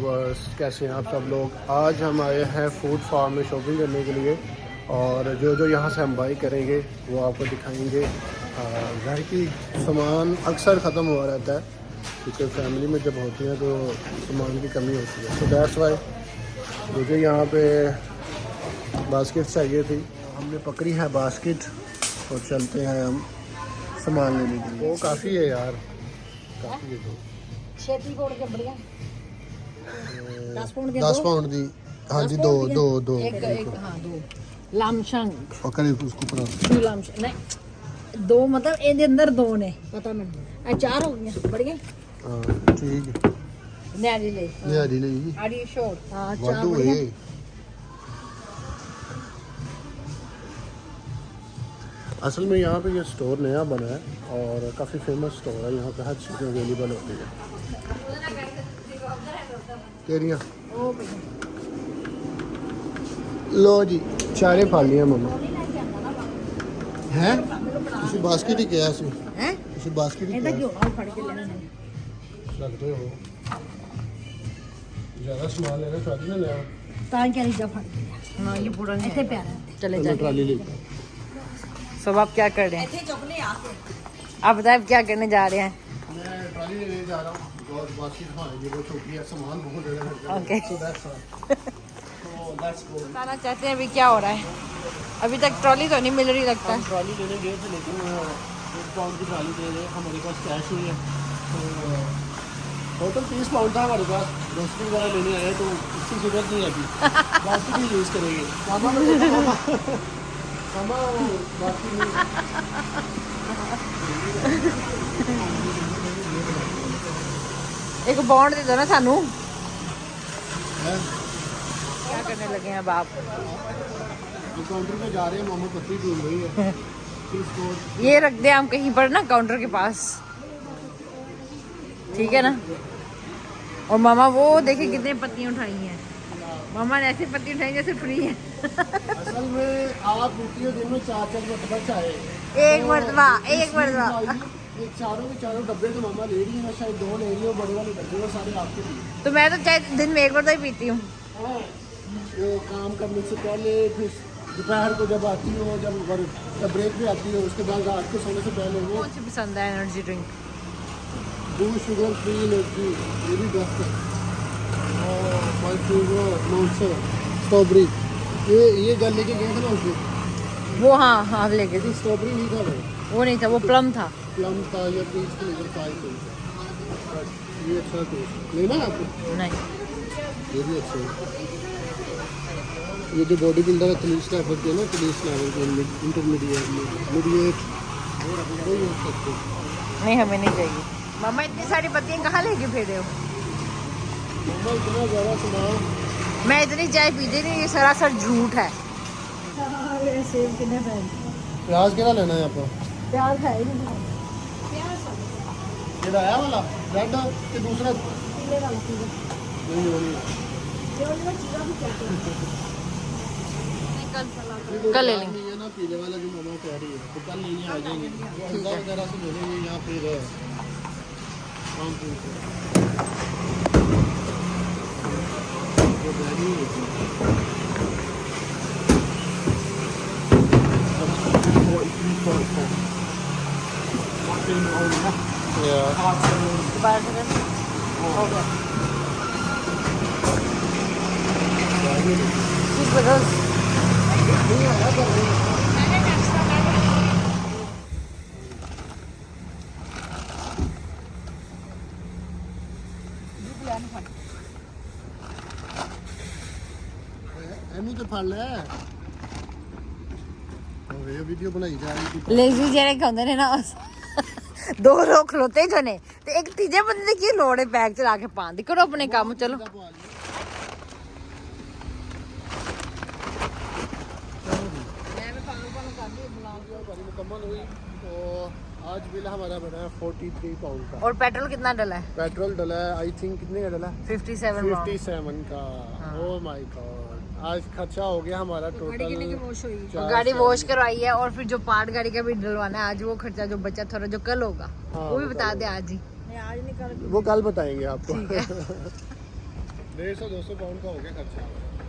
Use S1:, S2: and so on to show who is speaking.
S1: Viewers, कैसे हैं आप सब लोग। आज हम आए हैं फूड फार्म में शॉपिंग करने के लिए और जो जो यहाँ से हम बाई करेंगे वो आपको दिखाएंगे। घर की सामान अक्सर ख़त्म हुआ रहता है क्योंकि फैमिली में जब होती हैं तो सामान की कमी होती है। तो दैट्स वाई मुझे यहाँ पे बास्केट चाहिए थी, हमने पकड़ी है बास्केट और चलते हैं हम सामान लेने के लिए। वो काफ़ी है यार, काफ़ी है। तो 10 पाउंड दी, हाँ जी, दो
S2: लामशंग
S1: पकड़े उसको पूरा।
S2: दो लामशंग नहीं, दो मतलब ਇਹਦੇ ਅੰਦਰ ਦੋ ਨੇ ਪਤਾ ਮੈਨੂੰ। ਇਹ ਚਾਰ ਹੋ ਗਈਆਂ ਬੜੀਆਂ।
S1: हाँ ठीक है,
S2: ਨਿਆਰੀ ਲਈ
S1: निहारी ले
S2: ਆੜੀ ਸ਼ੋਰ। ਹਾਂ ਚਾਰ
S1: वादू
S2: ਬੜੀਆਂ।
S1: है। असल में यहाँ पे ये स्टोर नया बना है और काफ़ी फेमस स्टोर है। यहाँ पे हर चीज़ अवेलेबल होती है। केरियाँ
S2: ਉਹ ਪਈ
S1: लो जी, चारे पा लिया मम्मा हैं। तुसी बास्केट ही किया सी,
S2: ਹੈ
S1: तुसी बास्केट ही
S2: ਇਹਦਾ
S1: किया
S2: ਕਿਉਂ ਨਾਲ ਫੜ ਕੇ ਲੈਣਾ ਹੈ।
S1: लगते हो ज़्यादा सामान लेना चाहती ना नया
S2: ਤਾਂ ਕਹਿ ਰਹੀ ਜਾ ਫੜ ਕੇ ਹਾਂ ਇਹ ਪੂਰਾ ਨਹੀਂ ਇੱਥੇ ਪਿਆਰਾ चले
S1: तो मैं ट्राली लेता हूँ।
S2: सब आप क्या कर रहे हैं? आप बताए क्या करने जा रहे हैं?
S1: मैं ट्राली लेने जा रहा हूँ और बास्केट हाँ ये बहुत छोटी है, सामान बहुत ज़्यादा है।
S2: Okay.
S1: So that's all.
S2: बताना चाहते हैं अभी क्या हो रहा है? अभी तक ट्रॉली तो नहीं मिल रही लगता है।
S1: ट्राली लेने गए थे लेकिन 1 पाउंड की ट्राली दे रहे, हमारे पास कैश नहीं है। तो टोटल 30 पाउंड था हमारे पास। ग्रोसरी वगैरह लेने आए तो इसकी जरूरत नहीं है अभी, बाकी भी यूज़ करेंगे। मामा बाकी नहीं।
S2: एक बॉन्ड दे दो ना सानू।
S1: है?
S2: क्या करने लगे हैं अब आप?
S1: तो काउंटर पे जा रहे हैं, मामा पत्ती ढूंढ रही है। फिर उसको
S2: ये रख दे हम कहीं पर ना काउंटर के पास, ठीक है ना। और मामा वो देखे कितने पत्तियां उठाई हैं। मामा ने ऐसी पत्ती उठाई जैसे फ्री है।
S1: असल में आप पीती हो दिन में 4 मरतबा चाय।
S2: एक मरतबा एक मरतबा।
S1: ये चारों के चारों डब्बे तो मामा ले रही है, शायद 2 ले रही हो, बड़े वाले डब्बे वो सारे आपके लिए।
S2: तो मैं तो चाय दिन में एक बार ही पीती हूँ।
S1: हाँ, वो काम करने से पहले, फिर दोपहर को जब आती हो, जब ब्रेक भी आती हो, उसके बाद रात को सोने से पहले वो
S2: कौन सी पसंद है एनर्जी ड्रिंक?
S1: दूध शुगर फ्री एनर्जी ये भी बेस्ट है। और मॉन्स्टर स्ट्रॉबेरी ये गल लेके गए थे ना उसमें।
S2: वो हाँ हाँ ले गए थे।
S1: स्ट्रॉबेरी नहीं था
S2: वो नहीं था, वो प्लम था।
S1: प्लम था या पीच के लेकर 5 ये अच्छा टेस्ट लेना है आपको।
S2: नहीं
S1: ये भी अच्छा है। ये जो बॉडी बिल्डर है क्लीस लेवल के ना, क्लीस लेवल के इंटरमीडिएट मीडिएट वो यूज़ करते हैं।
S2: नहीं हमें नहीं चाहिए। मामा इतनी सारी पत्तियां कहाँ लेके फिरे हो?
S1: मामा इतना ज़्यादा सामान,
S2: मैं इतनी चाय पीती नहीं, ये सरासर झूठ है।
S1: प्याज कितना लेना है आपको?
S2: प्याज है ही नहीं।
S1: ये आया वाला रेड के दूसरा नहीं होनी।
S2: कल ले लेंगे।
S1: ये ना पीले वाला जो मामा कह रही है तो कल लेने आ जाएंगे। वो अंदर वगैरह से ले लेंगे या फिर रामपुर से। वो बैरी ਇਹਨੂੰ ਤੇ ਫੜ ਲੈ। ਹੋਵੇ ਵੀਡੀਓ ਬਣਾਈ ਜਾ ਰਹੀ ਸੀ।
S2: लेजी जेरे कहंदे ने ना दो लोग खलोते जो ने ते एक तीजे बंदे दी की लोड़ है बैग च ला के पान दी। करो अपने काम, चलो।
S1: मुकम्मल हुई तो आज बिल हमारा बना है 43 पाउंड का।
S2: और पेट्रोल कितना डला है?
S1: पेट्रोल डला है आई थिंक कितने का डला?
S2: 57
S1: 57 का। ओह माय गॉड, आज खर्चा हो गया हमारा टोटल।
S2: गाड़ी वॉश करवाई है और फिर जो पार्ट गाड़ी का भी डलवाना है आज, वो खर्चा जो बचा थोड़ा जो कल होगा वो भी बता दे आज ही।
S1: वो कल बताएंगे आपको। 150-200 पाउंड का हो गया खर्चा।